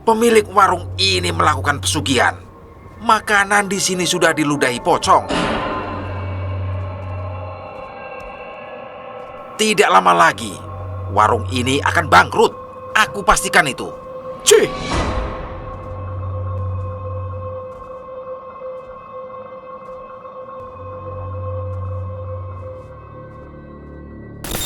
Pemilik warung ini melakukan pesugihan. Makanan di sini sudah diludahi pocong. Tidak lama lagi, warung ini akan bangkrut. Aku pastikan itu. Cih!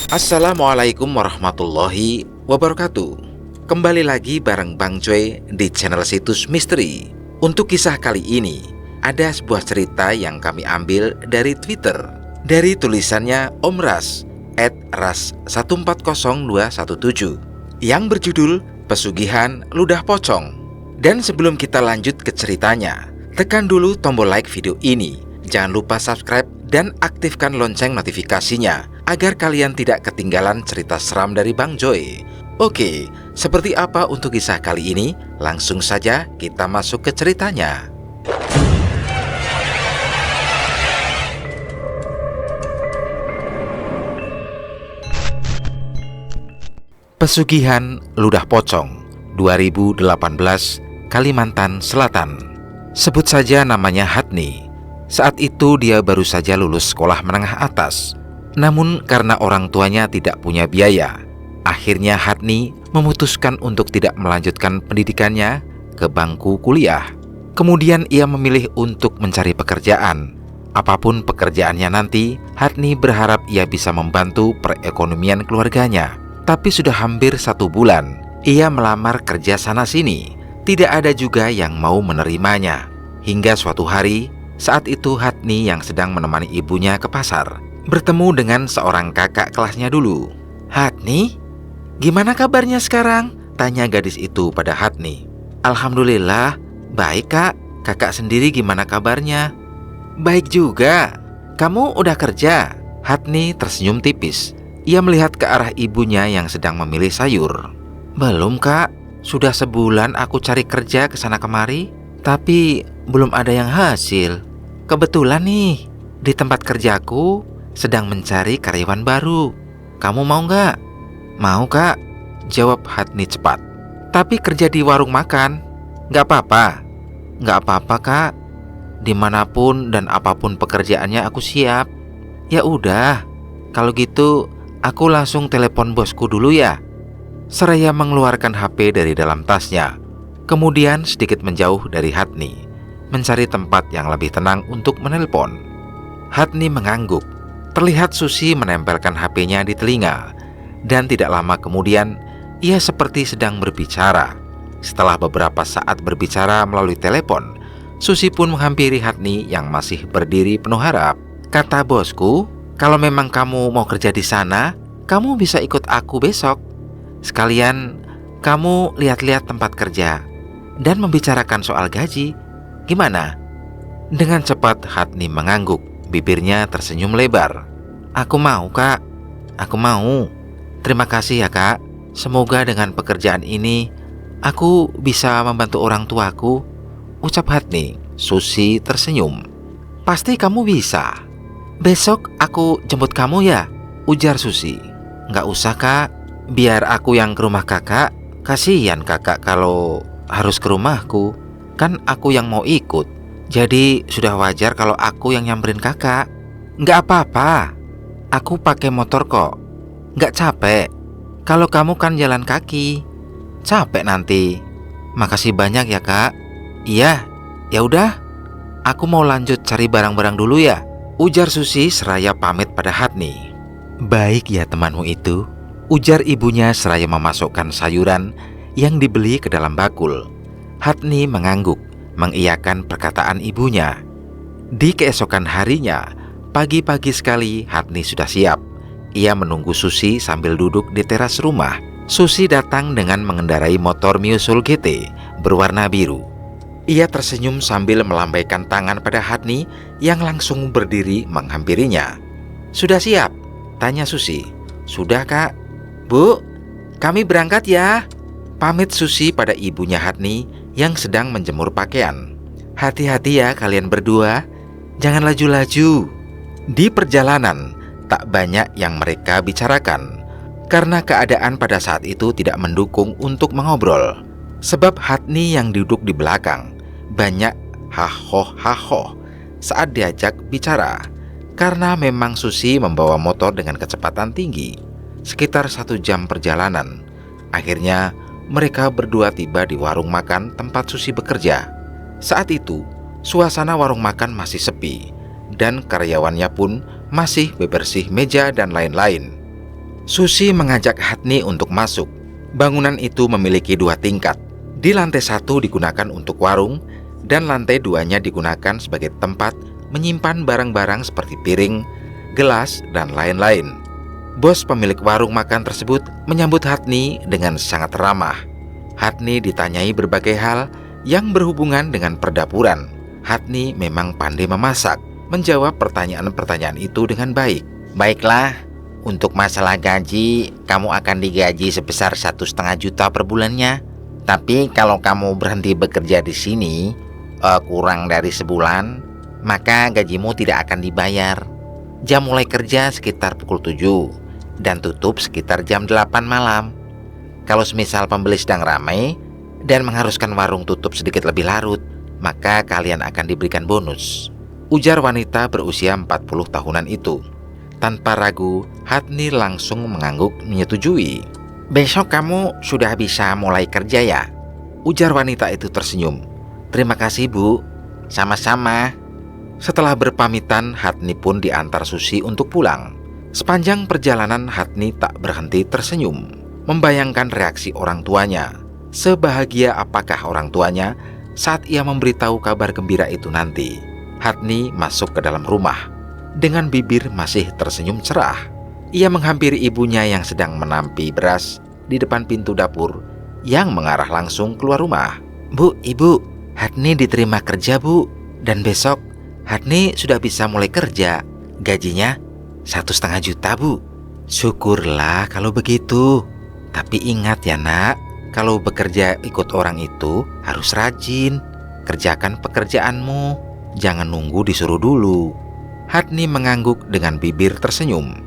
Assalamualaikum warahmatullahi wabarakatuh. Kembali lagi bareng Bang Joy di channel Situs Misteri. Untuk kisah kali ini, ada sebuah cerita yang kami ambil dari Twitter. Dari tulisannya Om Ras @ras140217 yang berjudul Pesugihan Ludah Pocong. Dan sebelum kita lanjut ke ceritanya, tekan dulu tombol like video ini. Jangan lupa subscribe dan aktifkan lonceng notifikasinya agar kalian tidak ketinggalan cerita seram dari Bang Joy. Oke, seperti apa untuk kisah kali ini? Langsung saja kita masuk ke ceritanya. Pesugihan Ludah Pocong 2018, Kalimantan Selatan. Sebut saja namanya Hadni. Saat itu dia baru saja lulus sekolah menengah atas. Namun karena orang tuanya tidak punya biaya, akhirnya Hadni memutuskan untuk tidak melanjutkan pendidikannya ke bangku kuliah. Kemudian ia memilih untuk mencari pekerjaan. Apapun pekerjaannya nanti, Hadni berharap ia bisa membantu perekonomian keluarganya. Tapi sudah hampir 1 bulan, ia melamar kerja sana-sini. Tidak ada juga yang mau menerimanya. Hingga suatu hari, saat itu Hadni yang sedang menemani ibunya ke pasar, bertemu dengan seorang kakak kelasnya dulu. "Hadni, gimana kabarnya sekarang?" tanya gadis itu pada Hadni. "Alhamdulillah, baik kak. Kakak sendiri gimana kabarnya?" "Baik juga. Kamu udah kerja?" Hadni tersenyum tipis. Ia melihat ke arah ibunya yang sedang memilih sayur. "Belum kak, sudah sebulan aku cari kerja kesana kemari, tapi belum ada yang hasil. Kebetulan nih, di tempat kerjaku sedang mencari karyawan baru. Kamu mau nggak?" "Mau kak," jawab Hadni cepat. "Tapi kerja di warung makan, nggak apa-apa?" "Nggak apa-apa kak, dimanapun dan apapun pekerjaannya aku siap." "Ya udah, kalau gitu aku langsung telepon bosku dulu ya." Seraya mengeluarkan HP dari dalam tasnya, kemudian sedikit menjauh dari Hadni, mencari tempat yang lebih tenang untuk menelpon. Hadni mengangguk. Terlihat Susi menempelkan HP-nya di telinga. Dan tidak lama kemudian, ia seperti sedang berbicara. Setelah beberapa saat berbicara melalui telepon, Susi pun menghampiri Hadni yang masih berdiri penuh harap. "Kata bosku, kalau memang kamu mau kerja di sana, kamu bisa ikut aku besok. Sekalian kamu lihat-lihat tempat kerja dan membicarakan soal gaji. Gimana?" Dengan cepat Hadni mengangguk, bibirnya tersenyum lebar. "Aku mau kak, aku mau. Terima kasih ya kak. Semoga dengan pekerjaan ini aku bisa membantu orang tuaku," ucap Hadni. Susi tersenyum. "Pasti kamu bisa. Besok aku jemput kamu ya?" ujar Susi. "Nggak usah kak, biar aku yang ke rumah kakak. Kasihan kakak kalau harus ke rumahku. Kan aku yang mau ikut. Jadi sudah wajar kalau aku yang nyamperin kakak." "Nggak apa-apa, aku pakai motor kok. Nggak capek. Kalau kamu kan jalan kaki, capek nanti." "Makasih banyak ya kak." "Iya, ya udah. Aku mau lanjut cari barang-barang dulu ya," ujar Susi seraya pamit pada Hadni. "Baik ya temanmu itu," ujar ibunya seraya memasukkan sayuran yang dibeli ke dalam bakul. Hadni mengangguk, mengiyakan perkataan ibunya. Di keesokan harinya, pagi-pagi sekali Hadni sudah siap. Ia menunggu Susi sambil duduk di teras rumah. Susi datang dengan mengendarai motor Miusul GT berwarna biru. Ia tersenyum sambil melambaikan tangan pada Hadni yang langsung berdiri menghampirinya. "Sudah siap?" tanya Susi. "Sudah kak." "Bu, kami berangkat ya," pamit Susi pada ibunya Hadni yang sedang menjemur pakaian. "Hati-hati ya kalian berdua, jangan laju-laju." Di perjalanan, tak banyak yang mereka bicarakan, karena keadaan pada saat itu tidak mendukung untuk mengobrol. Sebab Hatni yang duduk di belakang banyak hahoh-hahoh saat diajak bicara, karena memang Susi membawa motor dengan kecepatan tinggi. Sekitar 1 jam perjalanan, akhirnya mereka berdua tiba di warung makan tempat Susi bekerja. Saat itu, suasana warung makan masih sepi, dan karyawannya pun masih bebersih meja dan lain-lain. Susi mengajak Hatni untuk masuk. Bangunan itu memiliki 2 tingkat. Di lantai 1 digunakan untuk warung, dan lantai 2-nya digunakan sebagai tempat menyimpan barang-barang seperti piring, gelas, dan lain-lain. Bos pemilik warung makan tersebut menyambut Hatni dengan sangat ramah. Hatni ditanyai berbagai hal yang berhubungan dengan perdapuran. Hatni memang pandai memasak, menjawab pertanyaan-pertanyaan itu dengan baik. Baiklah, untuk masalah gaji, kamu akan digaji sebesar 1,5 juta per bulannya. Tapi kalau kamu berhenti bekerja di sini kurang dari sebulan, maka gajimu tidak akan dibayar. Jam mulai kerja sekitar pukul 7 dan tutup sekitar jam 8 malam. Kalau semisal pembeli sedang ramai dan mengharuskan warung tutup sedikit lebih larut, maka kalian akan diberikan bonus, ujar wanita berusia 40 tahunan itu. Tanpa ragu, Hatni langsung mengangguk menyetujui. Besok kamu sudah bisa mulai kerja ya? Ujar wanita itu tersenyum. Terima kasih, Bu. Sama-sama. Setelah berpamitan, Hatni pun diantar Susi untuk pulang. Sepanjang perjalanan, Hatni tak berhenti tersenyum, membayangkan reaksi orang tuanya. Sebahagia apakah orang tuanya saat ia memberitahu kabar gembira itu nanti. Hatni masuk ke dalam rumah dengan bibir masih tersenyum cerah. Ia menghampiri ibunya yang sedang menampi beras di depan pintu dapur yang mengarah langsung keluar rumah. Bu, Ibu, Hatni diterima kerja, Bu. Dan besok Hatni sudah bisa mulai kerja. Gajinya 1,5 juta, Bu. Syukurlah kalau begitu. Tapi ingat ya nak, kalau bekerja ikut orang itu harus rajin. Kerjakan pekerjaanmu, jangan nunggu disuruh dulu. Hatni mengangguk dengan bibir tersenyum.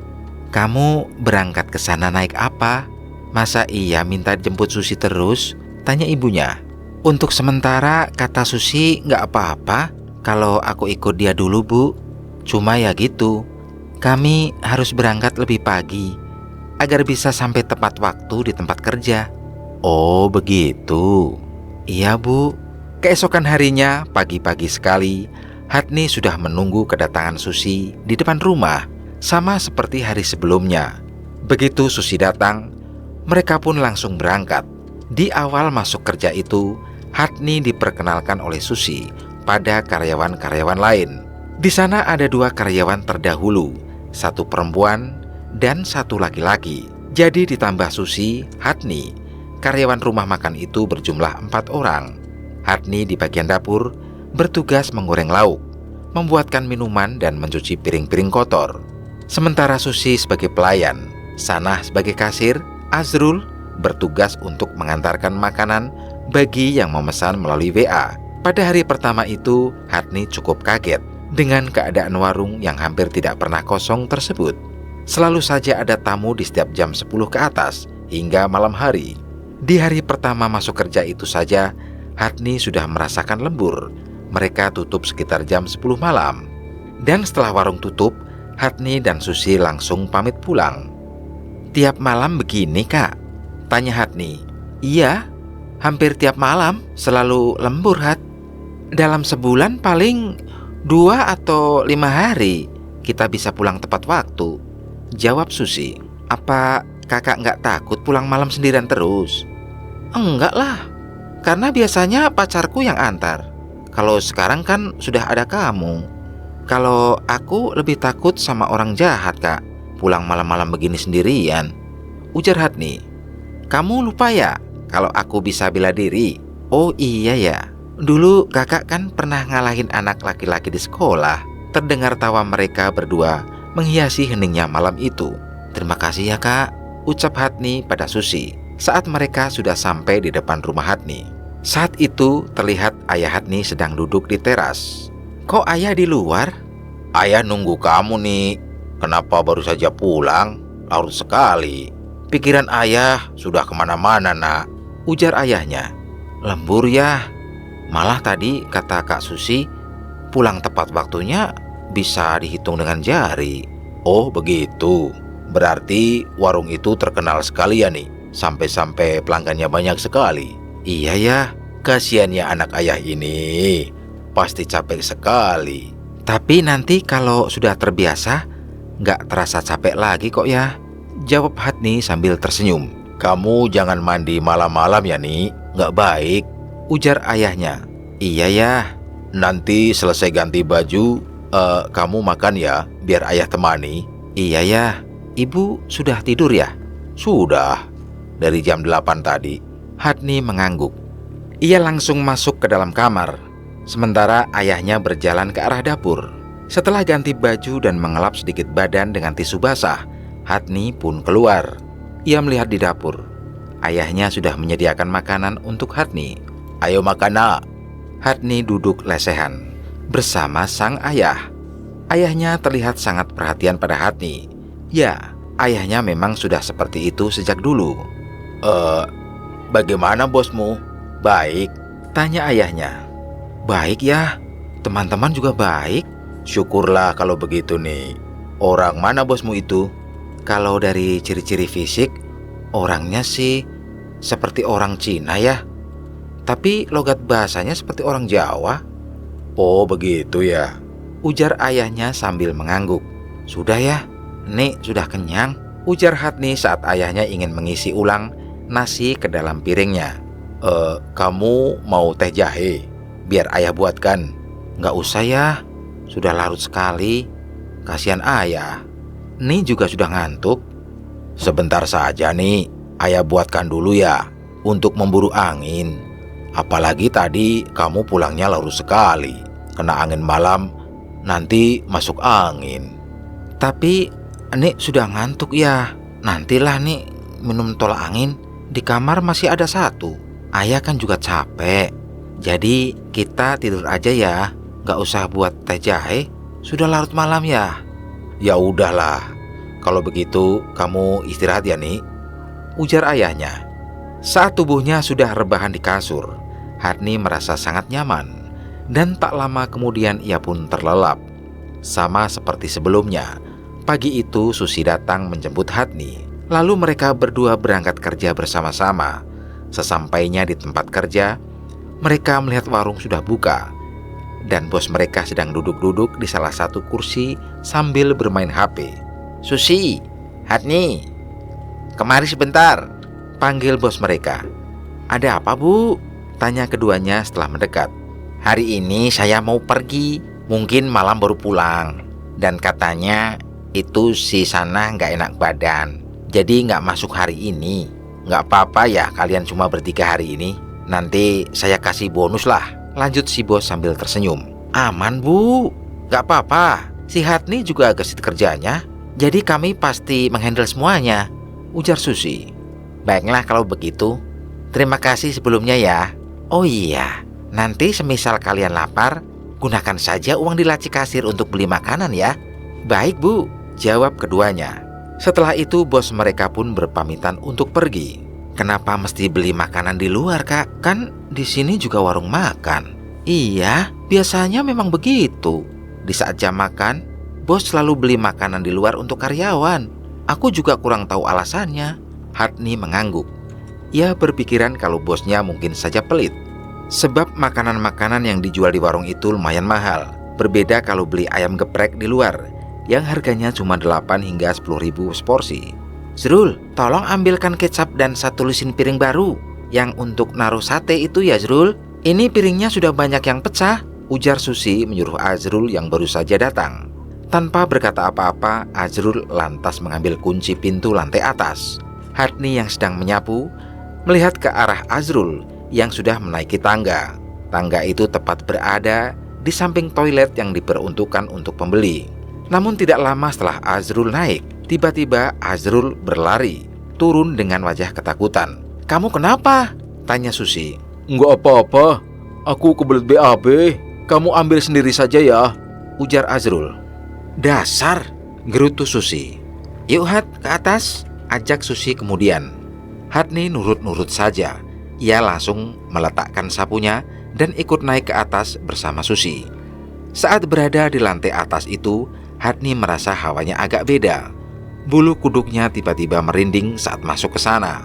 Kamu berangkat ke sana naik apa? Masa iya minta jemput Susi terus? Tanya ibunya. Untuk sementara kata Susi nggak apa-apa kalau aku ikut dia dulu, Bu. Cuma ya gitu, kami harus berangkat lebih pagi agar bisa sampai tepat waktu di tempat kerja. Oh begitu. Iya, Bu. Keesokan harinya pagi-pagi sekali, Hatni sudah menunggu kedatangan Susi di depan rumah, sama seperti hari sebelumnya. Begitu Susi datang, mereka pun langsung berangkat. Di awal masuk kerja itu, Hatni diperkenalkan oleh Susi pada karyawan-karyawan lain. Di sana ada 2 karyawan terdahulu, 1 perempuan dan 1 laki-laki. Jadi ditambah Susi, Hatni, karyawan rumah makan itu berjumlah 4 orang. Hatni di bagian dapur bertugas menggoreng lauk, membuatkan minuman dan mencuci piring-piring kotor. Sementara Susi sebagai pelayan, Sanah sebagai kasir, Azrul bertugas untuk mengantarkan makanan bagi yang memesan melalui WA. Pada hari pertama itu, Hatni cukup kaget dengan keadaan warung yang hampir tidak pernah kosong tersebut. Selalu saja ada tamu di setiap jam 10 ke atas hingga malam hari. Di hari pertama masuk kerja itu saja, Hatni sudah merasakan lembur. Mereka tutup sekitar jam 10 malam. Dan setelah warung tutup, Hatni dan Susi langsung pamit pulang. Tiap malam begini, Kak? Tanya Hatni. Iya, hampir tiap malam selalu lembur, Hat. Dalam sebulan paling 2 atau 5 hari kita bisa pulang tepat waktu, jawab Susi. Apa kakak nggak takut pulang malam sendirian terus? Enggak lah, karena biasanya pacarku yang antar. Kalau sekarang kan sudah ada kamu. Kalau aku lebih takut sama orang jahat, Kak, pulang malam-malam begini sendirian, ujar Hatni. Kamu lupa ya kalau aku bisa bela diri? Oh iya ya, dulu kakak kan pernah ngalahin anak laki-laki di sekolah. Terdengar tawa mereka berdua menghiasi heningnya malam itu. Terima kasih ya, Kak, ucap Hatni pada Susi saat mereka sudah sampai di depan rumah Hatni. Saat itu terlihat ayah Hatni sedang duduk di teras. Kok ayah di luar? Ayah nunggu kamu nih. Kenapa baru saja pulang? Larut sekali. Pikiran ayah sudah kemana-mana, nak, ujar ayahnya. Lembur ya. Malah tadi kata Kak Susi, pulang tepat waktunya bisa dihitung dengan jari. Oh begitu. Berarti warung itu terkenal sekali ya nih. Sampai-sampai pelanggannya banyak sekali. Iya ya. Kasiannya anak ayah ini. Pasti capek sekali. Tapi nanti kalau sudah terbiasa, nggak terasa capek lagi kok ya, jawab Hatni sambil tersenyum. Kamu jangan mandi malam-malam ya nih. Nggak baik, ujar ayahnya. Iya ya. Nanti selesai ganti baju, kamu makan ya, biar ayah temani. Iya ya. Ibu sudah tidur ya? Sudah, dari jam 8 tadi. Hatni mengangguk. Ia langsung masuk ke dalam kamar, sementara ayahnya berjalan ke arah dapur. Setelah ganti baju dan mengelap sedikit badan dengan tisu basah, Hatni pun keluar. Ia melihat di dapur. Ayahnya sudah menyediakan makanan untuk Hatni. Ayo makan nak. Hatni duduk lesehan bersama sang ayah. Ayahnya terlihat sangat perhatian pada Hatni. Ya, ayahnya memang sudah seperti itu sejak dulu. Bagaimana bosmu? Baik? Tanya ayahnya. Baik ya, teman-teman juga baik. Syukurlah kalau begitu nih. Orang mana bosmu itu? Kalau dari ciri-ciri fisik, orangnya sih seperti orang Cina ya. Tapi logat bahasanya seperti orang Jawa. Oh begitu ya, ujar ayahnya sambil mengangguk. Sudah ya, Nek sudah kenyang, ujar Hatni saat ayahnya ingin mengisi ulang nasi ke dalam piringnya. Kamu mau teh jahe? Biar ayah buatkan. Nggak usah ya, sudah larut sekali. Kasihan ayah. Nih juga sudah ngantuk. Sebentar saja nih, ayah buatkan dulu ya, untuk memburu angin. Apalagi tadi kamu pulangnya larut sekali. Kena angin malam, nanti masuk angin. Tapi Nek sudah ngantuk ya. Nantilah Nek minum tolak angin. Di kamar masih ada satu. Ayah kan juga capek. Jadi kita tidur aja ya. Gak usah buat teh jahe. Sudah larut malam ya. Ya udahlah. Kalau begitu kamu istirahat ya nih, ujar ayahnya. Saat tubuhnya sudah rebahan di kasur, Hatni merasa sangat nyaman. Dan tak lama kemudian ia pun terlelap. Sama seperti sebelumnya, pagi itu Susi datang menjemput Hatni. Lalu mereka berdua berangkat kerja bersama-sama. Sesampainya di tempat kerja, mereka melihat warung sudah buka. Dan bos mereka sedang duduk-duduk di salah satu kursi sambil bermain HP. Susi, Hatni, kemari sebentar, panggil bos mereka. Ada apa bu? Tanya keduanya setelah mendekat. Hari ini saya mau pergi, mungkin malam baru pulang. Dan katanya itu si Sana nggak enak badan, jadi nggak masuk hari ini. Nggak apa-apa ya kalian cuma bertiga hari ini. Nanti saya kasih bonus lah, lanjut si bos sambil tersenyum. Aman bu, nggak apa-apa. Si Hatni juga gesit kerjanya, jadi kami pasti menghandle semuanya, ujar Susi. Baiklah kalau begitu, terima kasih sebelumnya ya. Oh iya, nanti semisal kalian lapar, gunakan saja uang di laci kasir untuk beli makanan ya. Baik bu, jawab keduanya. Setelah itu bos mereka pun berpamitan untuk pergi. Kenapa mesti beli makanan di luar kak? Kan di sini juga warung makan. Iya, biasanya memang begitu. Di saat jam makan, bos selalu beli makanan di luar untuk karyawan. Aku juga kurang tahu alasannya. Hatni mengangguk. Ia berpikiran kalau bosnya mungkin saja pelit. Sebab makanan-makanan yang dijual di warung itu lumayan mahal. Berbeda kalau beli ayam geprek di luar, yang harganya cuma 8 hingga 10 ribu seporsi. Zrul, tolong ambilkan kecap dan satu lusin piring baru. Yang untuk naruh sate itu ya Zrul. Ini piringnya sudah banyak yang pecah, ujar Susi menyuruh Azrul yang baru saja datang. Tanpa berkata apa-apa, Azrul lantas mengambil kunci pintu lantai atas. Hatni yang sedang menyapu melihat ke arah Azrul yang sudah menaiki tangga. Tangga itu tepat berada di samping toilet yang diperuntukkan untuk pembeli. Namun tidak lama setelah Azrul naik, tiba-tiba Azrul berlari, turun dengan wajah ketakutan. Kamu kenapa? Tanya Susi. Enggak apa-apa, aku kebelet BAB. Kamu ambil sendiri saja ya, ujar Azrul. Dasar, gerutu Susi. Yuk Hat, ke atas, ajak Susi kemudian. Hatni nurut-nurut saja. Ia langsung meletakkan sapunya dan ikut naik ke atas bersama Susi. Saat berada di lantai atas itu, Hadni merasa hawanya agak beda. Bulu kuduknya tiba-tiba merinding saat masuk ke sana.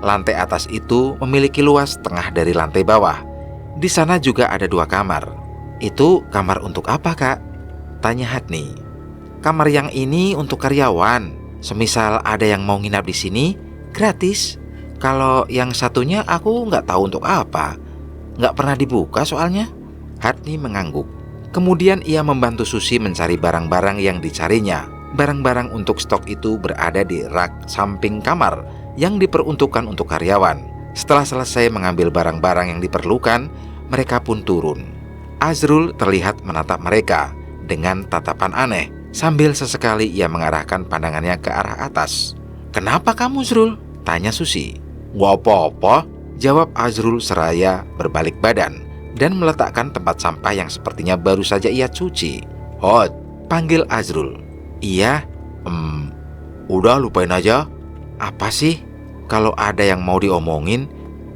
Lantai atas itu memiliki luas setengah dari lantai bawah. Di sana juga ada 2 kamar. Itu kamar untuk apa, Kak? Tanya Hadni. Kamar yang ini untuk karyawan. Semisal ada yang mau nginap di sini, gratis. Kalau yang satunya aku nggak tahu untuk apa. Nggak pernah dibuka soalnya. Hadni mengangguk. Kemudian ia membantu Susi mencari barang-barang yang dicarinya. Barang-barang untuk stok itu berada di rak samping kamar yang diperuntukkan untuk karyawan. Setelah selesai mengambil barang-barang yang diperlukan, mereka pun turun. Azrul terlihat menatap mereka dengan tatapan aneh, sambil sesekali ia mengarahkan pandangannya ke arah atas. "Kenapa kamu, Zrul?" tanya Susi. Nggak apa-apa. Jawab Azrul seraya berbalik badan dan meletakkan tempat sampah yang sepertinya baru saja ia cuci. Hot, Panggil Azrul. "Iya." udah lupain aja. "Apa sih? Kalau ada yang mau diomongin,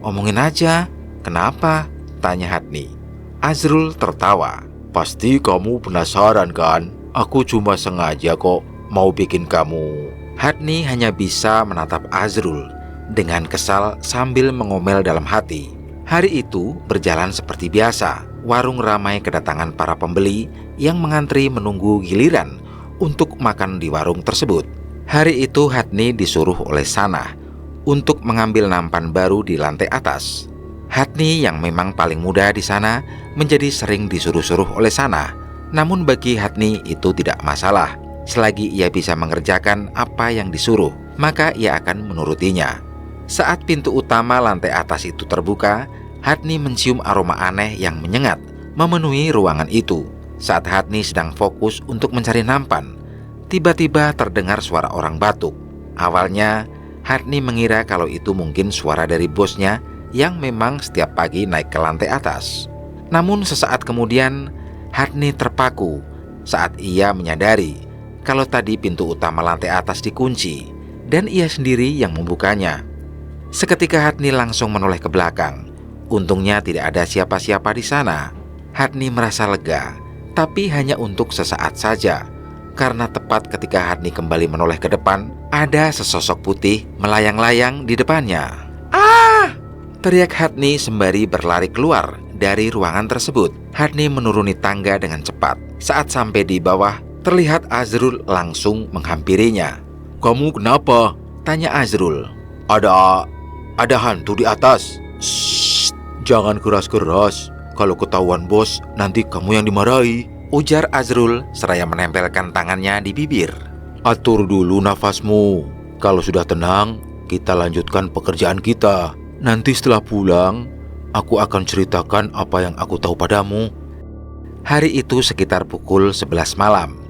omongin aja." "Kenapa?" tanya Hadni. Azrul tertawa. Pasti kamu penasaran kan? Aku cuma sengaja kok mau bikin kamu. Hadni hanya bisa menatap Azrul dengan kesal sambil mengomel dalam hati. Hari itu berjalan seperti biasa. Warung ramai kedatangan para pembeli yang mengantri menunggu giliran untuk makan di warung tersebut. Hari itu Hadni disuruh oleh Sanah untuk mengambil nampan baru di lantai atas. Hadni yang memang paling muda di sana menjadi sering disuruh-suruh oleh Sanah. Namun bagi Hadni itu tidak masalah. Selagi ia bisa mengerjakan apa yang disuruh, maka ia akan menurutinya. Saat pintu utama lantai atas itu terbuka, Hadni mencium aroma aneh yang menyengat memenuhi ruangan itu. Saat Hadni sedang fokus untuk mencari nampan, tiba-tiba terdengar suara orang batuk. Awalnya, Hadni mengira kalau itu mungkin suara dari bosnya yang memang setiap pagi naik ke lantai atas. Namun sesaat kemudian, Hadni terpaku saat ia menyadari kalau tadi pintu utama lantai atas dikunci dan ia sendiri yang membukanya. Seketika Hadni langsung menoleh ke belakang. Untungnya tidak ada siapa-siapa di sana. Hadni merasa lega, tapi hanya untuk sesaat saja. Karena tepat ketika Hadni kembali menoleh ke depan, ada sesosok putih melayang-layang di depannya. "Ah!" teriak Hadni sembari berlari keluar dari ruangan tersebut. Hadni menuruni tangga dengan cepat. Saat sampai di bawah, terlihat Azrul langsung menghampirinya. Kamu kenapa? Tanya Azrul. Ada hantu di atas. Shh, jangan keras-keras. Kalau ketahuan bos, nanti kamu yang dimarahi. Ujar Azrul seraya menempelkan tangannya di bibir. Atur dulu nafasmu. Kalau sudah tenang, kita lanjutkan pekerjaan kita. Nanti setelah pulang, aku akan ceritakan apa yang aku tahu padamu. Hari itu sekitar pukul 11 malam.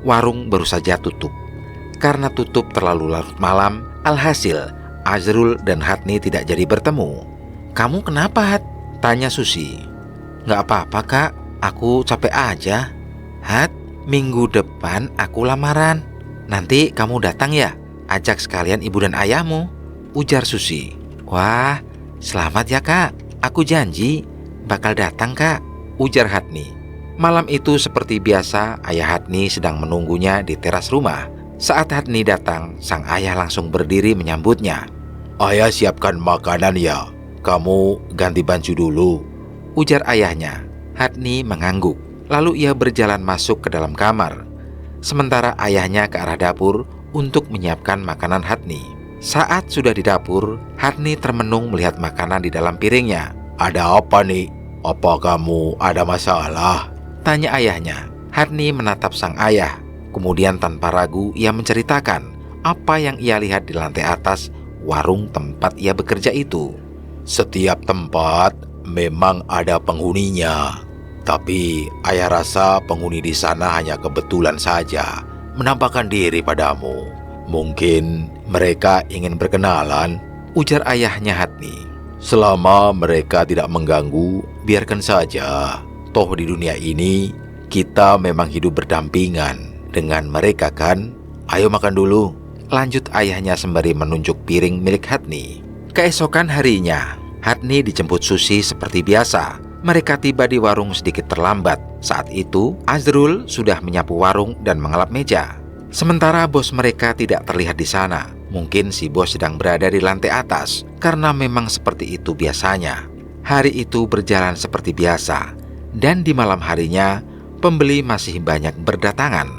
Warung baru saja tutup. Karena tutup terlalu larut malam, alhasil Azrul dan Hadni tidak jadi bertemu. "Kamu kenapa, Had?" tanya Susi. "Nggak apa-apa, Kak. Aku capek aja." "Had, minggu depan aku lamaran. Nanti kamu datang ya? Ajak sekalian ibu dan ayahmu," ujar Susi. "Wah, selamat ya, Kak. Aku janji bakal datang, Kak," ujar Hadni. Malam itu seperti biasa, ayah Hadni sedang menunggunya di teras rumah. Saat Hadni datang, sang ayah langsung berdiri menyambutnya. Ayah siapkan makanan ya. Kamu ganti baju dulu, ujar ayahnya. Hadni mengangguk. Lalu ia berjalan masuk ke dalam kamar. Sementara ayahnya ke arah dapur untuk menyiapkan makanan Hadni. Saat sudah di dapur, Hadni termenung melihat makanan di dalam piringnya. Ada apa nih? Apa kamu ada masalah? Tanya ayahnya. Hadni menatap sang ayah. Kemudian tanpa ragu ia menceritakan apa yang ia lihat di lantai atas warung tempat ia bekerja itu. Setiap tempat memang ada penghuninya. Tapi ayah rasa penghuni di sana hanya kebetulan saja menampakkan diri padamu. Mungkin mereka ingin berkenalan, ujar ayahnya Hadni. Selama mereka tidak mengganggu, biarkan saja. Toh di dunia ini kita memang hidup berdampingan dengan mereka kan? Ayo makan dulu, lanjut ayahnya sembari menunjuk piring milik Hadni. Keesokan harinya, Hadni dijemput Susi seperti biasa. Mereka tiba di warung sedikit terlambat. Saat itu, Azrul sudah menyapu warung dan mengelap meja. Sementara bos mereka tidak terlihat di sana. Mungkin si bos sedang berada di lantai atas, karena memang seperti itu biasanya. Hari itu berjalan seperti biasa, dan di malam harinya, pembeli masih banyak berdatangan.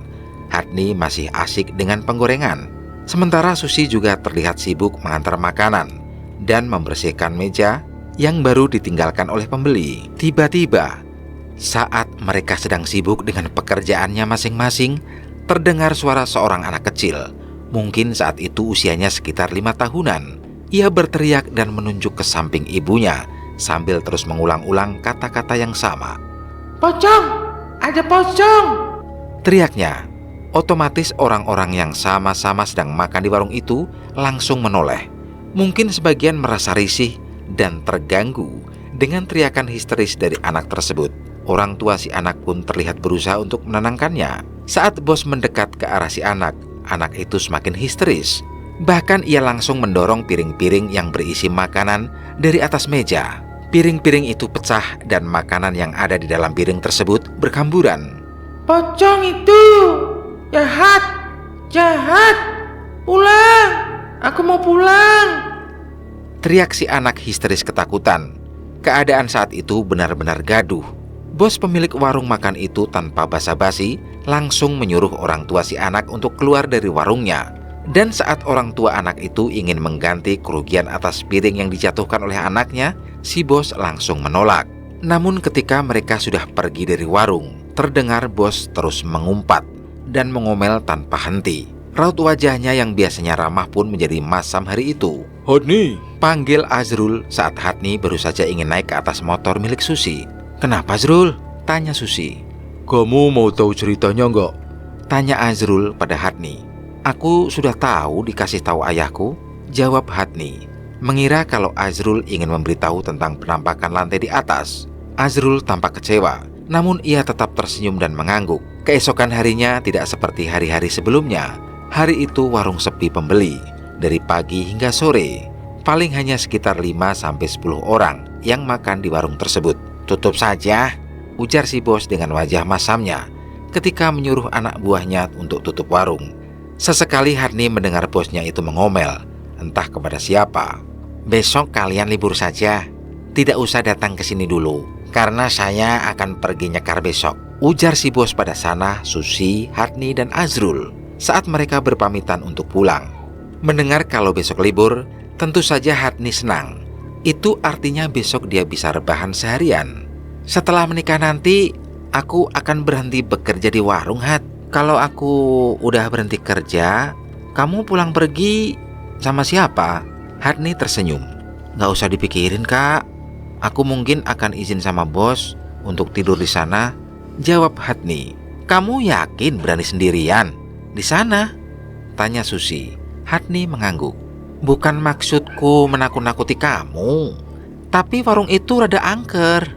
Hadni masih asik dengan penggorengan. Sementara Susi juga terlihat sibuk mengantar makanan dan membersihkan meja yang baru ditinggalkan oleh pembeli. Tiba-tiba, saat mereka sedang sibuk dengan pekerjaannya masing-masing, terdengar suara seorang anak kecil. Mungkin saat itu usianya sekitar 5 tahunan. Ia berteriak dan menunjuk ke samping ibunya sambil terus mengulang-ulang kata-kata yang sama. Pocong! Ada pocong! Teriaknya. Otomatis orang-orang yang sama-sama sedang makan di warung itu langsung menoleh. Mungkin sebagian merasa risih dan terganggu dengan teriakan histeris dari anak tersebut. Orang tua si anak pun terlihat berusaha untuk menenangkannya. Saat bos mendekat ke arah si anak itu semakin histeris. Bahkan ia langsung mendorong piring-piring yang berisi makanan dari atas meja. Piring-piring itu pecah dan makanan yang ada di dalam piring tersebut berhamburan. Pocong itu! Jahat! Jahat! Pulang! Aku mau pulang! Teriak si anak histeris ketakutan. Keadaan saat itu benar-benar gaduh. Bos pemilik warung makan itu tanpa basa-basi langsung menyuruh orang tua si anak untuk keluar dari warungnya. Dan saat orang tua anak itu ingin mengganti kerugian atas piring yang dijatuhkan oleh anaknya, si bos langsung menolak. Namun ketika mereka sudah pergi dari warung, terdengar bos terus mengumpat dan mengomel tanpa henti. Raut wajahnya yang biasanya ramah pun menjadi masam hari itu. Hadni, Panggil Azrul saat Hadni baru saja ingin naik ke atas motor milik Susi. Kenapa Azrul? Tanya Susi. kamu mau tahu ceritanya nggak? Tanya Azrul pada Hadni. Aku sudah tahu dikasih tahu ayahku, jawab Hadni. Mengira kalau Azrul ingin memberitahu tentang penampakan lantai di atas. Azrul tampak kecewa, namun ia tetap tersenyum dan mengangguk. Keesokan harinya tidak seperti hari-hari sebelumnya. Hari itu warung sepi pembeli, dari pagi hingga sore. Paling hanya sekitar 5-10 orang yang makan di warung tersebut. Tutup saja. Ujar si bos dengan wajah masamnya ketika menyuruh anak buahnya untuk tutup warung. Sesekali Hadni mendengar bosnya itu mengomel, entah kepada siapa. Besok kalian libur saja. Tidak usah datang ke sini dulu, karena saya akan pergi nyekar besok. Ujar si bos pada Sana, Susi, Hadni, dan Azrul saat mereka berpamitan untuk pulang. Mendengar kalau besok libur, tentu saja Hadni senang. Itu artinya besok dia bisa rebahan seharian. Setelah menikah nanti, aku akan berhenti bekerja di warung, Had. Kalau aku udah berhenti kerja, kamu pulang pergi sama siapa? Hadni tersenyum. Gak usah dipikirin, Kak. Aku mungkin akan izin sama bos untuk tidur di sana, jawab Hadni. Kamu yakin berani sendirian di sana? Tanya Susi. Hadni mengangguk. Bukan maksudku menakut-nakuti kamu, tapi warung itu rada angker.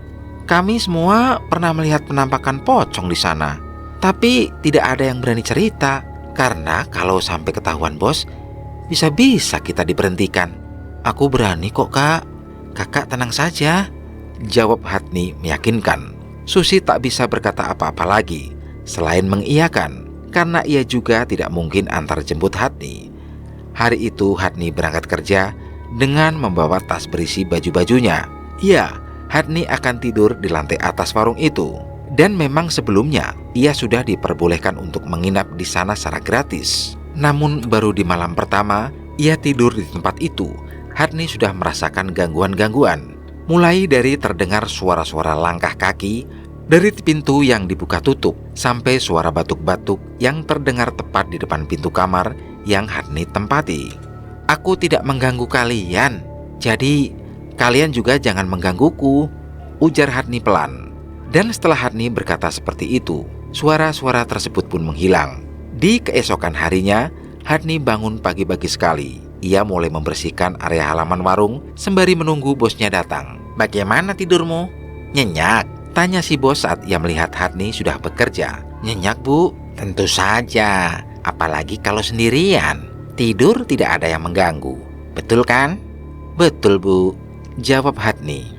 Kami semua pernah melihat penampakan pocong di sana, tapi tidak ada yang berani cerita. Karena kalau sampai ketahuan bos, bisa-bisa kita diberhentikan. Aku berani kok, Kak. Kakak tenang saja, jawab Hadni meyakinkan. Susi tak bisa berkata apa-apa lagi selain mengiyakan, karena ia juga tidak mungkin antar jemput Hadni. Hari itu Hadni berangkat kerja dengan membawa tas berisi baju-bajunya. Ya, Hadni akan tidur di lantai atas warung itu. Dan memang sebelumnya ia sudah diperbolehkan untuk menginap di sana secara gratis. Namun baru di malam pertama ia tidur di tempat itu, Hadni sudah merasakan gangguan-gangguan. Mulai dari terdengar suara-suara langkah kaki dari pintu yang dibuka tutup, sampai suara batuk-batuk yang terdengar tepat di depan pintu kamar yang Hadni tempati. Aku tidak mengganggu kalian, jadi kalian juga jangan menggangguku, ujar Hadni pelan. Dan setelah Hadni berkata seperti itu, suara-suara tersebut pun menghilang. Di keesokan harinya, Hadni bangun pagi-pagi sekali. Ia mulai membersihkan area halaman warung sembari menunggu bosnya datang. Bagaimana tidurmu? Nyenyak? Tanya si bos saat ia melihat Hadni sudah bekerja. Nyenyak, Bu. Tentu saja, apalagi kalau sendirian. Tidur tidak ada yang mengganggu. Betul kan? Betul, Bu. jawab Hadni.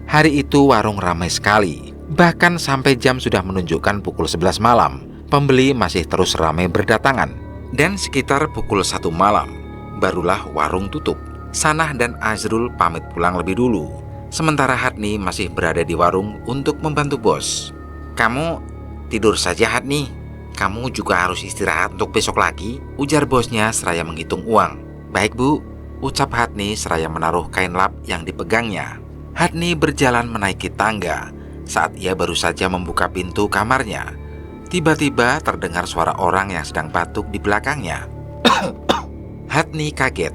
Hari itu warung ramai sekali. Bahkan sampai jam sudah menunjukkan pukul 11 malam, pembeli masih terus ramai berdatangan. Dan sekitar pukul 1 malam, barulah warung tutup. Sanah dan Azrul pamit pulang lebih dulu. Sementara Hadni masih berada di warung untuk membantu bos. Kamu tidur saja, Hadni. Kamu juga harus istirahat untuk besok lagi, ujar bosnya seraya menghitung uang. Baik bu, ucap Hadni seraya menaruh kain lap yang dipegangnya. Hadni berjalan menaiki tangga. Saat ia baru saja membuka pintu kamarnya, tiba-tiba terdengar suara orang yang sedang batuk di belakangnya. Hadni kaget,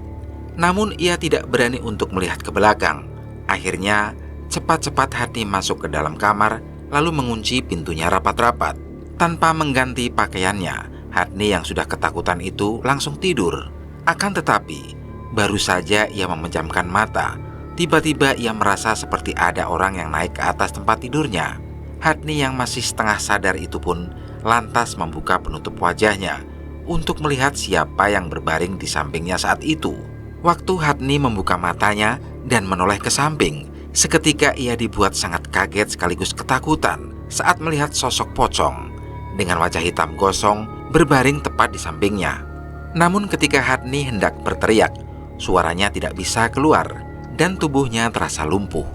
namun ia tidak berani untuk melihat ke belakang. Akhirnya, cepat-cepat Hadni masuk ke dalam kamar, lalu mengunci pintunya rapat-rapat. Tanpa mengganti pakaiannya, Hadni yang sudah ketakutan itu langsung tidur. Akan tetapi, baru saja ia memejamkan mata, tiba-tiba ia merasa seperti ada orang yang naik ke atas tempat tidurnya. Hadni yang masih setengah sadar itu pun lantas membuka penutup wajahnya untuk melihat siapa yang berbaring di sampingnya saat itu. Waktu Hadni membuka matanya dan menoleh ke samping, seketika ia dibuat sangat kaget sekaligus ketakutan saat melihat sosok pocong dengan wajah hitam gosong berbaring tepat di sampingnya. Namun ketika Hadni hendak berteriak, suaranya tidak bisa keluar dan tubuhnya terasa lumpuh.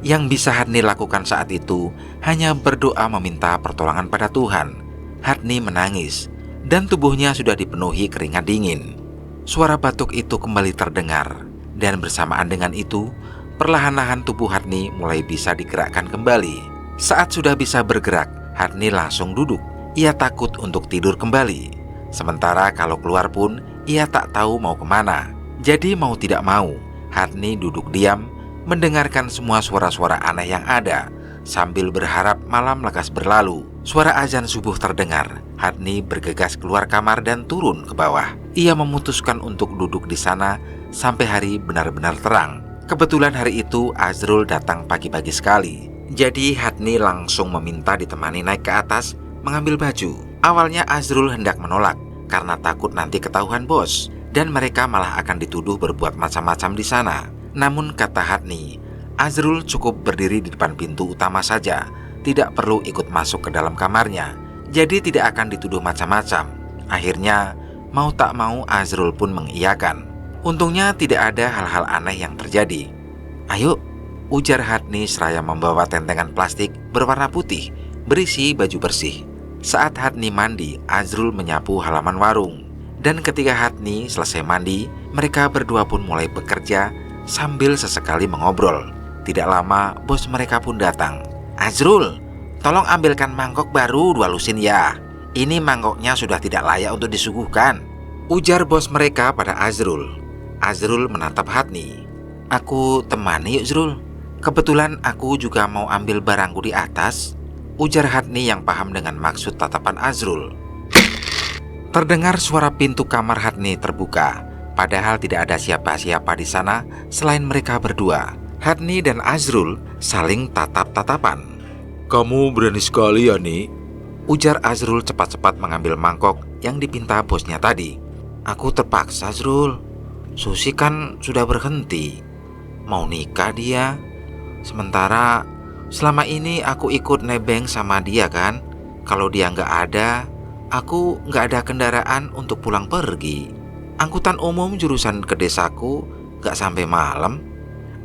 Yang bisa Hadni lakukan saat itu hanya berdoa meminta pertolongan pada Tuhan. Hadni menangis dan tubuhnya sudah dipenuhi keringat dingin. Suara batuk itu kembali terdengar dan bersamaan dengan itu perlahan-lahan tubuh Hadni mulai bisa digerakkan kembali. Saat sudah bisa bergerak, Hadni langsung duduk. Ia takut untuk tidur kembali. Sementara kalau keluar pun ia tak tahu mau kemana. Jadi mau tidak mau, Hadni duduk diam mendengarkan semua suara-suara aneh yang ada, sambil berharap malam lekas berlalu. Suara azan subuh terdengar. Hadni bergegas keluar kamar dan turun ke bawah. Ia memutuskan untuk duduk di sana sampai hari benar-benar terang. Kebetulan hari itu Azrul datang pagi-pagi sekali. Jadi Hadni langsung meminta ditemani naik ke atas mengambil baju. Awalnya Azrul hendak menolak karena takut nanti ketahuan bos dan mereka malah akan dituduh berbuat macam-macam di sana. Namun kata Hadni, Azrul cukup berdiri di depan pintu utama saja, tidak perlu ikut masuk ke dalam kamarnya, jadi tidak akan dituduh macam-macam. Akhirnya mau tak mau Azrul pun mengiyakan. Untungnya tidak ada hal-hal aneh yang terjadi. Ayo, ujar Hadni seraya membawa tentengan plastik berwarna putih berisi baju bersih. Saat Hadni mandi, Azrul menyapu halaman warung. Dan ketika Hadni selesai mandi, mereka berdua pun mulai bekerja sambil sesekali mengobrol. Tidak lama, bos mereka pun datang. Azrul, tolong ambilkan mangkok baru 2 lusin ya. Ini mangkoknya sudah tidak layak untuk disuguhkan, ujar bos mereka pada Azrul. Azrul menatap Hadni. Aku temani yuk Zrul. Kebetulan aku juga mau ambil barangku di atas, ujar Hadni yang paham dengan maksud tatapan Azrul. Terdengar suara pintu kamar Hadni terbuka, padahal tidak ada siapa-siapa di sana selain mereka berdua. Hadni dan Azrul saling tatap-tatapan. Kamu berani sekali ya, Ni? Ujar Azrul cepat-cepat mengambil mangkok yang dipinta bosnya tadi. Aku terpaksa, Zrul. Susi kan sudah berhenti. Mau nikah dia. Sementara selama ini aku ikut nebeng sama dia kan. Kalau dia nggak ada, aku nggak ada kendaraan untuk pulang pergi. Angkutan umum jurusan ke desaku nggak sampai malam.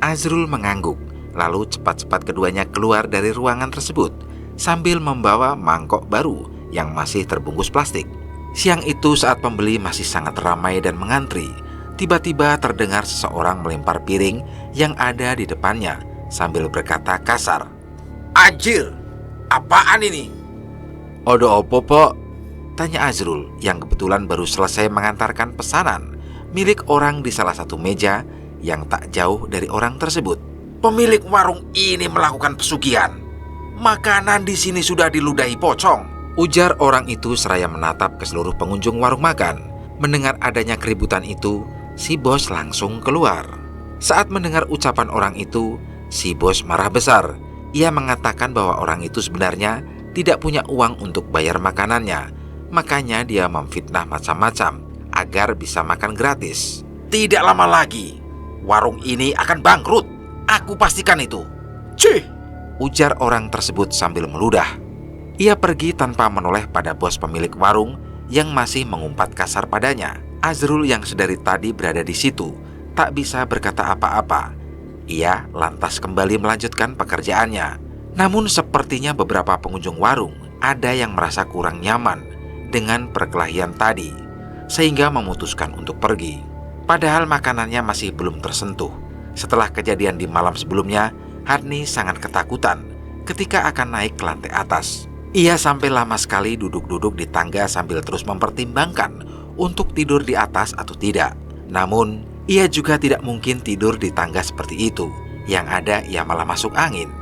Azrul mengangguk, lalu cepat-cepat keduanya keluar dari ruangan tersebut sambil membawa mangkok baru yang masih terbungkus plastik. Siang itu saat pembeli masih sangat ramai dan mengantri, tiba-tiba terdengar seseorang melempar piring yang ada di depannya sambil berkata kasar. Anjir, apaan ini? Ada apa, Pak? Tanya Azrul yang kebetulan baru selesai mengantarkan pesanan milik orang di salah satu meja yang tak jauh dari orang tersebut. Pemilik warung ini melakukan pesugihan. Makanan di sini sudah diludahi pocong, ujar orang itu seraya menatap ke seluruh pengunjung warung makan. Mendengar adanya keributan itu, si bos langsung keluar. Saat mendengar ucapan orang itu, si bos marah besar. Ia mengatakan bahwa orang itu sebenarnya tidak punya uang untuk bayar makanannya. Makanya dia memfitnah macam-macam agar bisa makan gratis. Tidak lama lagi warung ini akan bangkrut. Aku pastikan itu. Cih! Ujar orang tersebut sambil meludah. Ia pergi tanpa menoleh pada bos pemilik warung yang masih mengumpat kasar padanya. Azrul yang sedari tadi berada di situ tak bisa berkata apa-apa. Ia lantas kembali melanjutkan pekerjaannya. Namun sepertinya beberapa pengunjung warung ada yang merasa kurang nyaman dengan perkelahian tadi, sehingga memutuskan untuk pergi. Padahal makanannya masih belum tersentuh. Setelah kejadian di malam sebelumnya, Hadni sangat ketakutan ketika akan naik ke lantai atas. Ia sampai lama sekali duduk-duduk di tangga sambil terus mempertimbangkan untuk tidur di atas atau tidak. Namun, ia juga tidak mungkin tidur di tangga seperti itu. Yang ada ia malah masuk angin.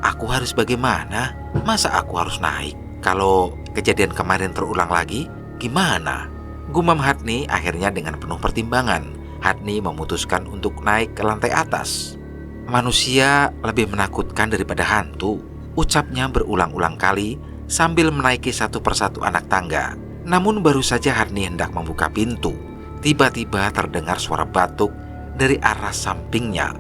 Aku harus bagaimana? Masa aku harus naik? Kalau kejadian kemarin terulang lagi, gimana? Gumam Hadni akhirnya dengan penuh pertimbangan. Hadni memutuskan untuk naik ke lantai atas. Manusia lebih menakutkan daripada hantu, ucapnya berulang-ulang kali sambil menaiki satu persatu anak tangga. Namun baru saja Hadni hendak membuka pintu, tiba-tiba terdengar suara batuk dari arah sampingnya.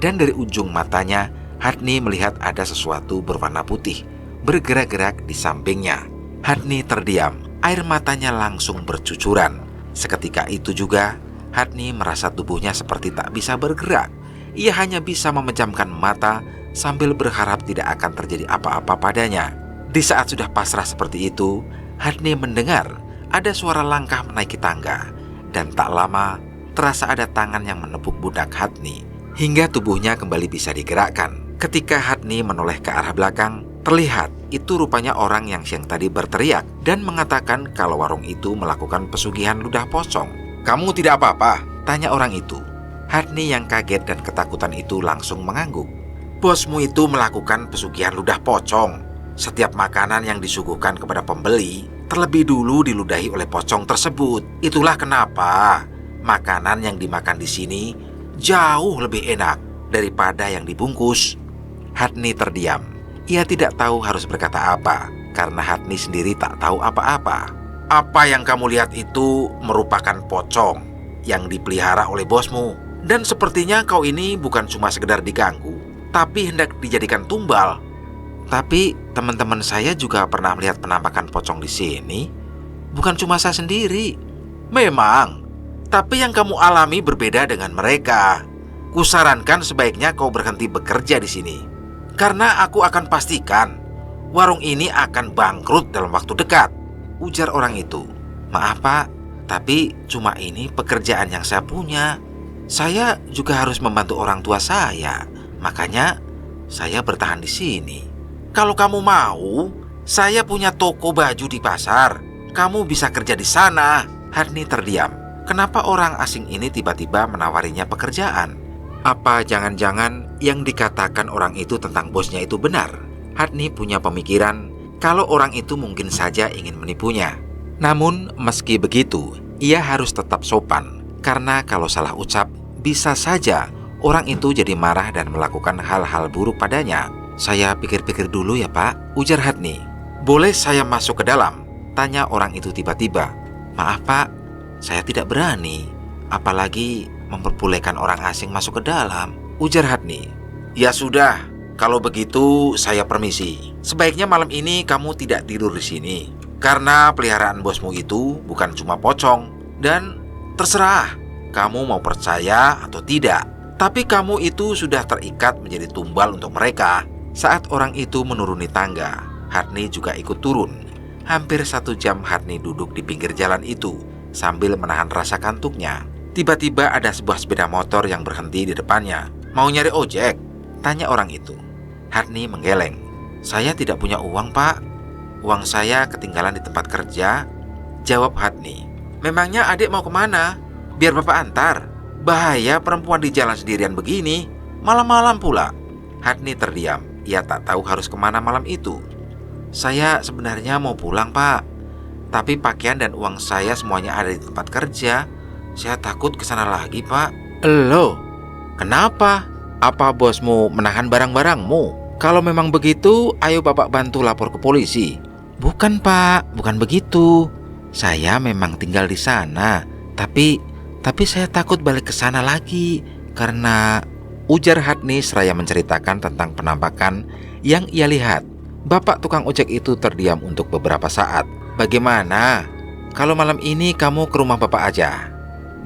Dan dari ujung matanya, Hadni melihat ada sesuatu berwarna putih bergerak-gerak di sampingnya. Hadni terdiam, air matanya langsung bercucuran. Seketika itu juga, Hadni merasa tubuhnya seperti tak bisa bergerak. Ia hanya bisa memejamkan mata sambil berharap tidak akan terjadi apa-apa padanya. Di saat sudah pasrah seperti itu, Hadni mendengar ada suara langkah menaiki tangga. Dan tak lama, terasa ada tangan yang menepuk pundak Hadni, hingga tubuhnya kembali bisa digerakkan. Ketika Hadni menoleh ke arah belakang, terlihat itu rupanya orang yang siang tadi berteriak dan mengatakan kalau warung itu melakukan pesugihan ludah pocong. "Kamu tidak apa-apa?" tanya orang itu. Hadni yang kaget dan ketakutan itu langsung mengangguk. "Bosmu itu melakukan pesugihan ludah pocong. Setiap makanan yang disuguhkan kepada pembeli terlebih dulu diludahi oleh pocong tersebut. Itulah kenapa makanan yang dimakan di sini jauh lebih enak daripada yang dibungkus." Hadni terdiam. Ia tidak tahu harus berkata apa, karena Hadni sendiri tak tahu apa-apa. "Apa yang kamu lihat itu merupakan pocong yang dipelihara oleh bosmu. Dan sepertinya kau ini bukan cuma sekedar diganggu, tapi hendak dijadikan tumbal." "Tapi teman-teman saya juga pernah melihat penampakan pocong di sini. Bukan cuma saya sendiri." "Memang, tapi yang kamu alami berbeda dengan mereka. Kusarankan sebaiknya kau berhenti bekerja di sini. Karena aku akan pastikan warung ini akan bangkrut dalam waktu dekat," ujar orang itu. "Maaf Pak, tapi cuma ini pekerjaan yang saya punya. Saya juga harus membantu orang tua saya, makanya saya bertahan di sini." "Kalau kamu mau, saya punya toko baju di pasar. Kamu bisa kerja di sana." Hadni terdiam. Kenapa orang asing ini tiba-tiba menawarinya pekerjaan? Apa jangan-jangan yang dikatakan orang itu tentang bosnya itu benar? Hadni punya pemikiran kalau orang itu mungkin saja ingin menipunya. Namun meski begitu, ia harus tetap sopan, karena kalau salah ucap, bisa saja orang itu jadi marah dan melakukan hal-hal buruk padanya. "Saya pikir-pikir dulu ya Pak," ujar Hadni. "Boleh saya masuk ke dalam?" tanya orang itu tiba-tiba. "Maaf Pak, saya tidak berani, apalagi memperbolehkan orang asing masuk ke dalam," ujar Hadni. "Ya sudah, kalau begitu saya permisi. Sebaiknya malam ini kamu tidak tidur di sini, karena peliharaan bosmu itu bukan cuma pocong. Dan terserah kamu mau percaya atau tidak, tapi kamu itu sudah terikat menjadi tumbal untuk mereka." Saat orang itu menuruni tangga, Hadni juga ikut turun. Hampir 1 jam Hadni duduk di pinggir jalan itu sambil menahan rasa kantuknya. Tiba-tiba ada sebuah sepeda motor yang berhenti di depannya. "Mau nyari ojek?" tanya orang itu. Hadni menggeleng. "Saya tidak punya uang Pak. Uang saya ketinggalan di tempat kerja," jawab Hadni. "Memangnya adik mau kemana? Biar Bapak antar. Bahaya perempuan di jalan sendirian begini, malam-malam pula." Hadni terdiam. Ia tak tahu harus kemana malam itu. "Saya sebenarnya mau pulang Pak, tapi pakaian dan uang saya semuanya ada di tempat kerja. Saya takut kesana lagi Pak." "Loh, kenapa? Apa bosmu menahan barang-barangmu? Kalau memang begitu, ayo Bapak bantu lapor ke polisi." "Bukan Pak, bukan begitu. Saya memang tinggal di sana, tapi saya takut balik ke sana lagi Karena, ujar Hadni seraya menceritakan tentang penampakan yang ia lihat. Bapak tukang ojek itu terdiam untuk beberapa saat. Bagaimana? Kalau malam ini kamu ke rumah bapak aja.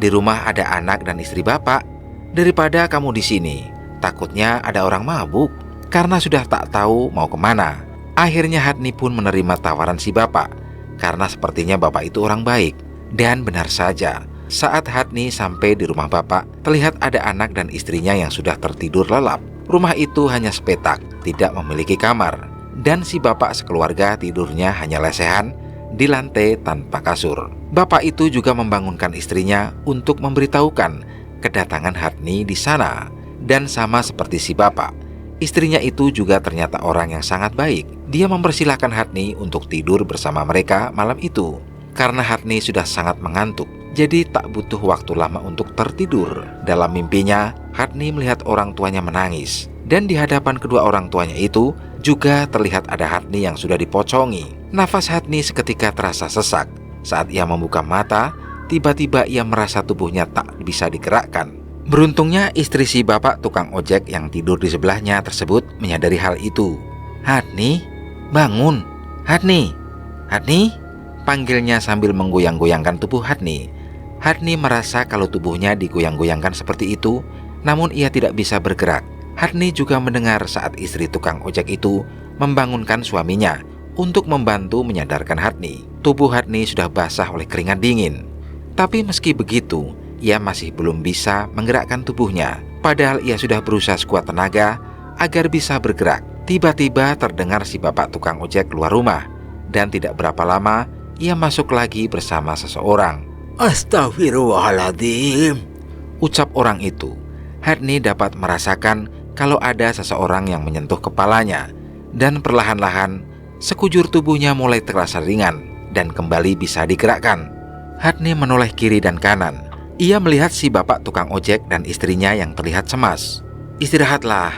Di rumah ada anak dan istri bapak. Daripada kamu di sini, takutnya ada orang mabuk karena sudah tak tahu mau kemana. Akhirnya Hadni pun menerima tawaran si bapak karena sepertinya bapak itu orang baik. Dan benar saja, saat Hadni sampai di rumah bapak, terlihat ada anak dan istrinya yang sudah tertidur lelap. Rumah itu hanya sepetak, tidak memiliki kamar. Dan si bapak sekeluarga tidurnya hanya lesehan di lantai tanpa kasur. Bapak itu juga membangunkan istrinya untuk memberitahukan kedatangan Hadni di sana. Dan sama seperti si bapak, istrinya itu juga ternyata orang yang sangat baik. Dia mempersilahkan Hadni untuk tidur bersama mereka malam itu. Karena Hadni sudah sangat mengantuk, jadi tak butuh waktu lama untuk tertidur. Dalam mimpinya, Hadni melihat orang tuanya menangis. Dan di hadapan kedua orang tuanya itu juga terlihat ada Hadni yang sudah dipocongi. Nafas Hadni seketika terasa sesak. Saat ia membuka mata, tiba-tiba ia merasa tubuhnya tak bisa digerakkan. Beruntungnya istri si bapak tukang ojek yang tidur di sebelahnya tersebut menyadari hal itu. "Hadni, bangun! Hadni! Hadni!" panggilnya sambil menggoyang-goyangkan tubuh Hadni. Hadni merasa kalau tubuhnya digoyang-goyangkan seperti itu, namun ia tidak bisa bergerak. Hadni juga mendengar saat istri tukang ojek itu membangunkan suaminya untuk membantu menyadarkan Hadni. Tubuh Hadni sudah basah oleh keringat dingin. Tapi meski begitu, ia masih belum bisa menggerakkan tubuhnya. Padahal ia sudah berusaha sekuat tenaga agar bisa bergerak. Tiba-tiba terdengar si bapak tukang ojek keluar rumah. Dan tidak berapa lama, ia masuk lagi bersama seseorang. Astagfirullahaladzim, ucap orang itu. Hadni dapat merasakan kalau ada seseorang yang menyentuh kepalanya. Dan perlahan-lahan, sekujur tubuhnya mulai terasa ringan dan kembali bisa digerakkan. Hadni menoleh kiri dan kanan. Ia melihat si bapak tukang ojek dan istrinya yang terlihat cemas. "Istirahatlah,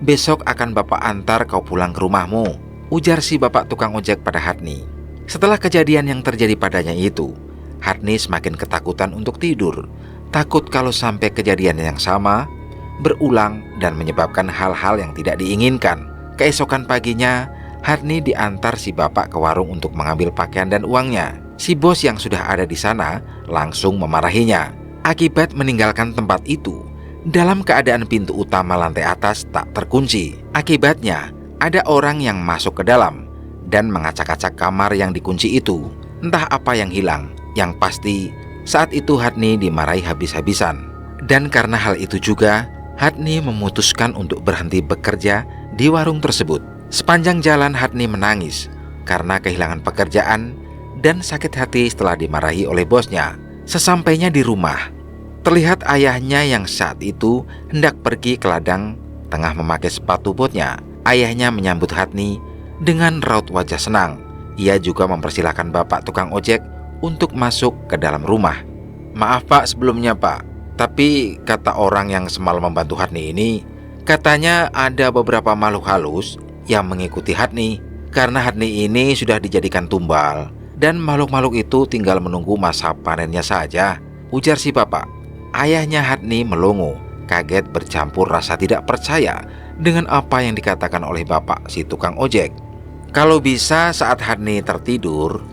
besok akan bapak antar kau pulang ke rumahmu," ujar si bapak tukang ojek pada Hadni. Setelah kejadian yang terjadi padanya itu, Hadni semakin ketakutan untuk tidur. Takut kalau sampai kejadian yang sama berulang dan menyebabkan hal-hal yang tidak diinginkan. Keesokan paginya, Hadni diantar si bapak ke warung untuk mengambil pakaian dan uangnya. Si bos yang sudah ada di sana langsung memarahinya akibat meninggalkan tempat itu dalam keadaan pintu utama lantai atas tak terkunci. Akibatnya, ada orang yang masuk ke dalam dan mengacak-acak kamar yang dikunci itu. Entah apa yang hilang. Yang pasti, saat itu Hadni dimarahi habis-habisan. Dan karena hal itu juga, Hadni memutuskan untuk berhenti bekerja di warung tersebut. Sepanjang jalan Hadni menangis karena kehilangan pekerjaan dan sakit hati setelah dimarahi oleh bosnya. Sesampainya di rumah, terlihat ayahnya yang saat itu hendak pergi ke ladang tengah memakai sepatu botnya. Ayahnya menyambut Hadni dengan raut wajah senang. Ia juga mempersilahkan bapak tukang ojek untuk masuk ke dalam rumah. "Maaf pak sebelumnya pak, tapi kata orang yang semalam membantu Hadni ini, katanya ada beberapa makhluk halus yang mengikuti Hadni. Karena Hadni ini sudah dijadikan tumbal dan makhluk-makhluk itu tinggal menunggu masa panennya saja," ujar si bapak. Ayahnya Hadni melongo, kaget bercampur rasa tidak percaya dengan apa yang dikatakan oleh bapak si tukang ojek. Kalau bisa saat Hadni tertidur,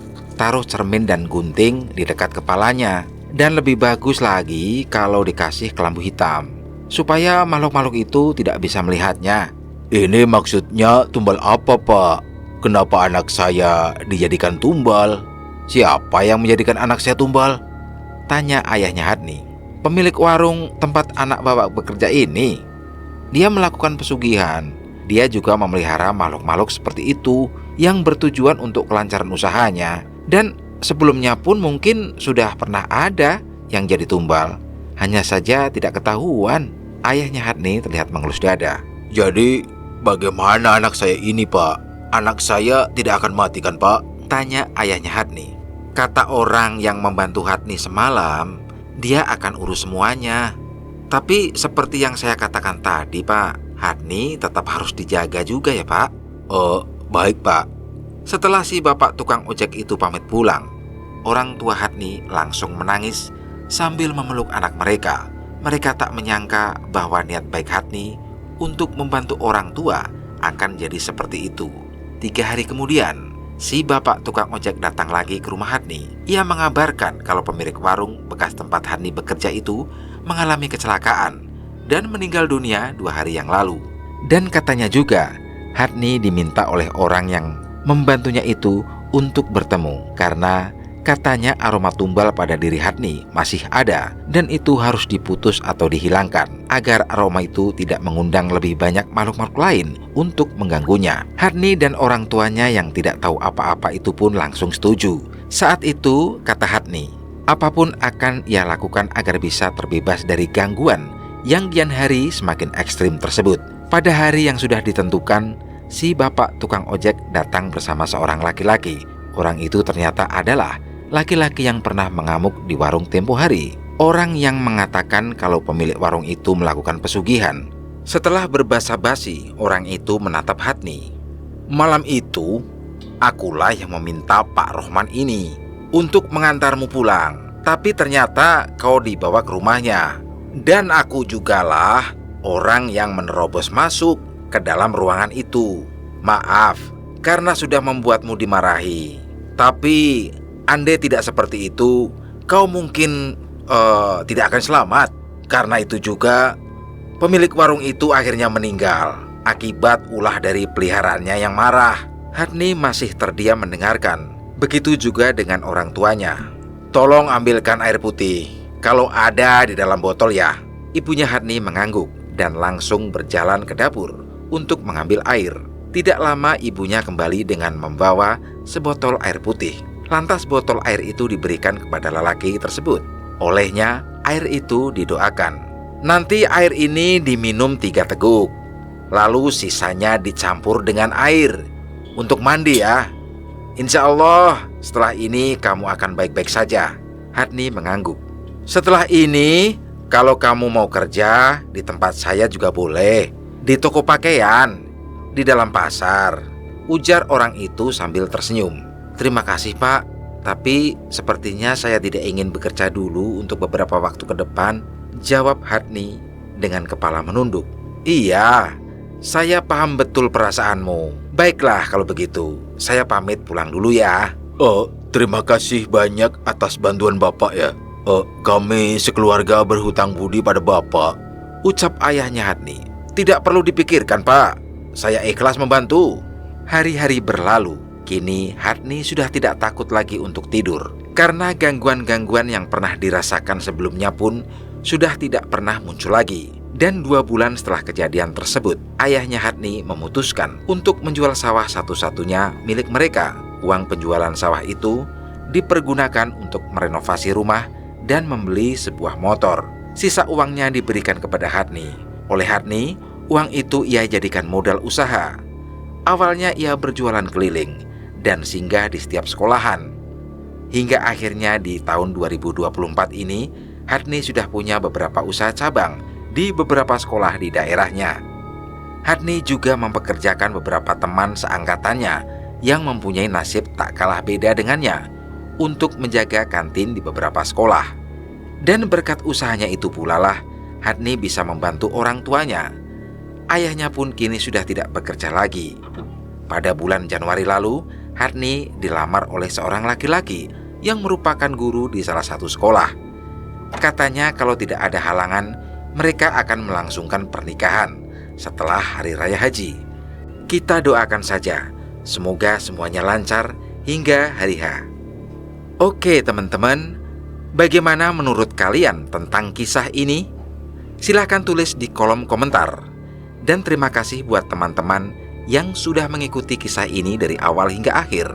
taruh cermin dan gunting di dekat kepalanya. Dan lebih bagus lagi kalau dikasih kelambu hitam, supaya makhluk-makhluk itu tidak bisa melihatnya. Ini maksudnya tumbal apa pak? Kenapa anak saya dijadikan tumbal? Siapa yang menjadikan anak saya tumbal? Tanya ayahnya Hadni. Pemilik warung tempat anak bapak bekerja ini. Dia melakukan pesugihan. Dia juga memelihara makhluk-makhluk seperti itu yang bertujuan untuk kelancaran usahanya. Dan sebelumnya pun mungkin sudah pernah ada yang jadi tumbal. Hanya saja tidak ketahuan. Ayahnya Hadni terlihat mengelus dada. Jadi bagaimana anak saya ini pak? Anak saya tidak akan mati kan pak? Tanya ayahnya Hadni. Kata orang yang membantu Hadni semalam, dia akan urus semuanya. Tapi seperti yang saya katakan tadi pak, Hadni tetap harus dijaga juga ya pak. Baik pak. Setelah si bapak tukang ojek itu pamit pulang, orang tua Hadni langsung menangis sambil memeluk anak mereka. Mereka tak menyangka bahwa niat baik Hatni untuk membantu orang tua akan jadi seperti itu. 3 hari kemudian, si bapak tukang ojek datang lagi ke rumah Hatni. Ia mengabarkan kalau pemilik warung bekas tempat Hatni bekerja itu mengalami kecelakaan dan meninggal dunia 2 hari yang lalu. Dan katanya juga, Hatni diminta oleh orang yang membantunya itu untuk bertemu karena katanya aroma tumbal pada diri Hatni masih ada dan itu harus diputus atau dihilangkan agar aroma itu tidak mengundang lebih banyak makhluk-makhluk lain untuk mengganggunya. Hatni dan orang tuanya yang tidak tahu apa-apa itu pun langsung setuju. Saat itu, kata Hatni, apapun akan ia lakukan agar bisa terbebas dari gangguan yang kian hari semakin ekstrim tersebut. Pada hari yang sudah ditentukan, si bapak tukang ojek datang bersama seorang laki-laki. Orang itu ternyata adalah laki-laki yang pernah mengamuk di warung tempo hari. Orang yang mengatakan kalau pemilik warung itu melakukan pesugihan. Setelah berbasa-basi, orang itu menatap Hatni. Malam itu, akulah yang meminta Pak Rohman ini untuk mengantarmu pulang. Tapi ternyata kau dibawa ke rumahnya. Dan aku jugalah orang yang menerobos masuk ke dalam ruangan itu. Maaf, karena sudah membuatmu dimarahi. Tapi andai tidak seperti itu, kau mungkin tidak akan selamat. Karena itu juga, pemilik warung itu akhirnya meninggal akibat ulah dari peliharaannya yang marah. Hatni masih terdiam mendengarkan. Begitu juga dengan orang tuanya. Tolong ambilkan air putih. Kalau ada di dalam botol ya. Ibunya Hatni mengangguk dan langsung berjalan ke dapur untuk mengambil air. Tidak lama ibunya kembali dengan membawa sebotol air putih. Lantas botol air itu diberikan kepada lelaki tersebut. Olehnya air itu didoakan. Nanti air ini diminum 3 teguk. Lalu sisanya dicampur dengan air untuk mandi ya. Insya Allah setelah ini kamu akan baik-baik saja. Hatni mengangguk. Setelah ini kalau kamu mau kerja di tempat saya juga boleh. Di toko pakaian, di dalam pasar, ujar orang itu sambil tersenyum. Terima kasih Pak, tapi sepertinya saya tidak ingin bekerja dulu untuk beberapa waktu ke depan, jawab Hatni dengan kepala menunduk. Iya, saya paham betul perasaanmu. Baiklah kalau begitu, saya pamit pulang dulu ya. Terima kasih banyak atas bantuan Bapak ya. Kami sekeluarga berhutang budi pada Bapak, ucap ayahnya Hatni. Tidak perlu dipikirkan Pak, saya ikhlas membantu. Hari-hari berlalu. Kini Hatni sudah tidak takut lagi untuk tidur karena gangguan-gangguan yang pernah dirasakan sebelumnya pun sudah tidak pernah muncul lagi. Dan 2 bulan setelah kejadian tersebut, ayahnya Hatni memutuskan untuk menjual sawah satu-satunya milik mereka. Uang penjualan sawah itu dipergunakan untuk merenovasi rumah dan membeli sebuah motor. Sisa uangnya diberikan kepada Hatni. Oleh Hatni, uang itu ia jadikan modal usaha. Awalnya ia berjualan keliling dan singgah di setiap sekolahan. Hingga akhirnya di tahun 2024 ini, Hatni sudah punya beberapa usaha cabang di beberapa sekolah di daerahnya. Hatni juga mempekerjakan beberapa teman seangkatannya yang mempunyai nasib tak kalah beda dengannya untuk menjaga kantin di beberapa sekolah. Dan berkat usahanya itu pula lah Hatni bisa membantu orang tuanya. Ayahnya pun kini sudah tidak bekerja lagi. Pada bulan Januari lalu, Hatni dilamar oleh seorang laki-laki yang merupakan guru di salah satu sekolah. Katanya kalau tidak ada halangan, mereka akan melangsungkan pernikahan setelah Hari Raya Haji. Kita doakan saja, semoga semuanya lancar hingga hari H. Oke teman-teman, bagaimana menurut kalian tentang kisah ini? Silahkan tulis di kolom komentar. Dan terima kasih buat teman-teman yang sudah mengikuti kisah ini dari awal hingga akhir.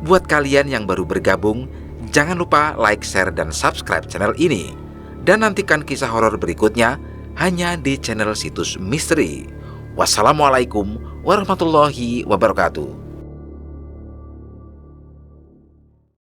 Buat kalian yang baru bergabung, jangan lupa like, share, dan subscribe channel ini. Dan nantikan kisah horor berikutnya hanya di channel Situs Misteri. Wassalamualaikum warahmatullahi wabarakatuh.